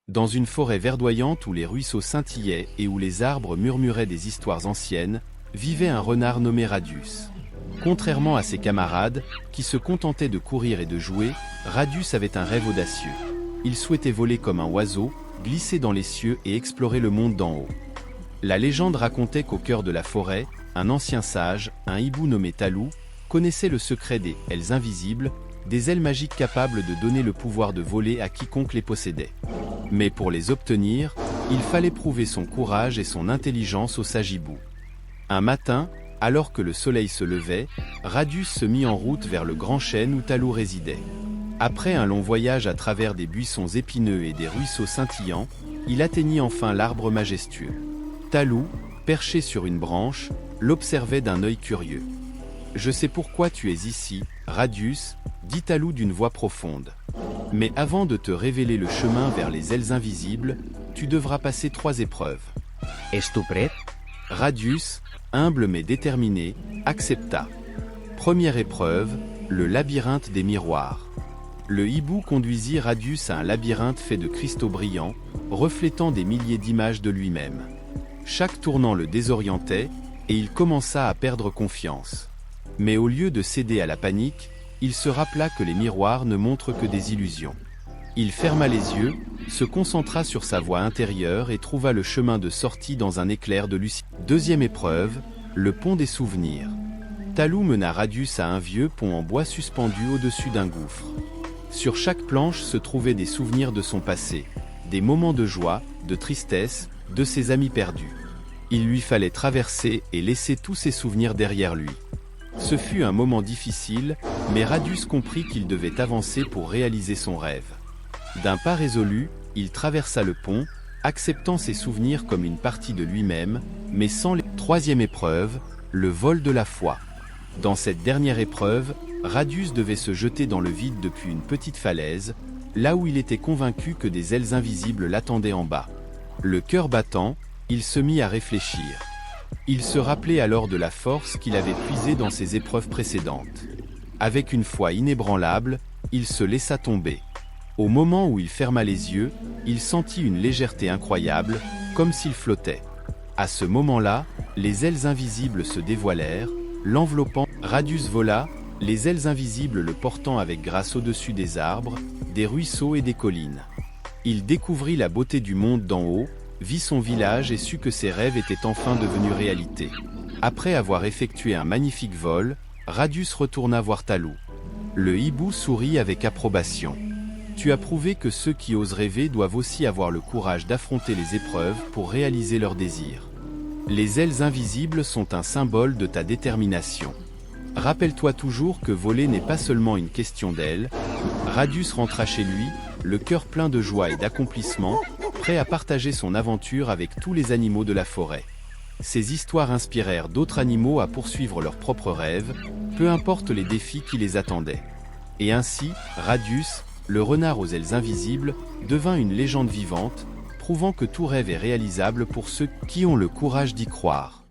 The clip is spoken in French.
Dans une forêt verdoyante où les ruisseaux scintillaient et où les arbres murmuraient des histoires anciennes, vivait un renard nommé Radius. Contrairement à ses camarades, qui se contentaient de courir et de jouer, Radius avait un rêve audacieux. Il souhaitait voler comme un oiseau, glisser dans les cieux et explorer le monde d'en haut. La légende racontait qu'au cœur de la forêt, un ancien sage, un hibou nommé Talou, connaissait le secret des ailes invisibles, des ailes magiques capables de donner le pouvoir de voler à quiconque les possédait. Mais pour les obtenir, il fallait prouver son courage et son intelligence au sage hibou. Un matin, alors que le soleil se levait, Radius se mit en route vers le grand chêne où Talou résidait. Après un long voyage à travers des buissons épineux et des ruisseaux scintillants, il atteignit enfin l'arbre majestueux. Talou, perché sur une branche, l'observait d'un œil curieux. « Je sais pourquoi tu es ici, Radius, » dit Talou d'une voix profonde. « Mais avant de te révéler le chemin vers les ailes invisibles, tu devras passer 3 épreuves. » Es-tu prêt? Radius, humble mais déterminé, accepta. Première épreuve, le labyrinthe des miroirs. Le hibou conduisit Radius à un labyrinthe fait de cristaux brillants, reflétant des milliers d'images de lui-même. Chaque tournant le désorientait, et il commença à perdre confiance. Mais au lieu de céder à la panique, il se rappela que les miroirs ne montrent que des illusions. Il ferma les yeux, se concentra sur sa voix intérieure et trouva le chemin de sortie dans un éclair de lucidité. Deuxième épreuve, le pont des souvenirs. Talou mena Radius à un vieux pont en bois suspendu au-dessus d'un gouffre. Sur chaque planche se trouvaient des souvenirs de son passé, des moments de joie, de tristesse, de ses amis perdus. Il lui fallait traverser et laisser tous ses souvenirs derrière lui. Ce fut un moment difficile, mais Radius comprit qu'il devait avancer pour réaliser son rêve. D'un pas résolu, il traversa le pont, acceptant ses souvenirs comme une partie de lui-même, mais sans les... Troisième épreuve, le vol de la foi. Dans cette dernière épreuve, Radius devait se jeter dans le vide depuis une petite falaise, là où il était convaincu que des ailes invisibles l'attendaient en bas. Le cœur battant, il se mit à réfléchir. Il se rappelait alors de la force qu'il avait puisée dans ses épreuves précédentes. Avec une foi inébranlable, il se laissa tomber. Au moment où il ferma les yeux, il sentit une légèreté incroyable, comme s'il flottait. À ce moment-là, les ailes invisibles se dévoilèrent, l'enveloppant. Radius vola, les ailes invisibles le portant avec grâce au-dessus des arbres, des ruisseaux et des collines. Il découvrit la beauté du monde d'en haut, vit son village et sut que ses rêves étaient enfin devenus réalité. Après avoir effectué un magnifique vol, Radius retourna voir Talou. Le hibou sourit avec approbation. « Tu as prouvé que ceux qui osent rêver doivent aussi avoir le courage d'affronter les épreuves pour réaliser leurs désirs. Les ailes invisibles sont un symbole de ta détermination. Rappelle-toi toujours que voler n'est pas seulement une question d'ailes. » Radius rentra chez lui, le cœur plein de joie et d'accomplissement, prêt à partager son aventure avec tous les animaux de la forêt. Ces histoires inspirèrent d'autres animaux à poursuivre leurs propres rêves, peu importe les défis qui les attendaient. Et ainsi, Radius, le renard aux ailes invisibles, devint une légende vivante, prouvant que tout rêve est réalisable pour ceux qui ont le courage d'y croire.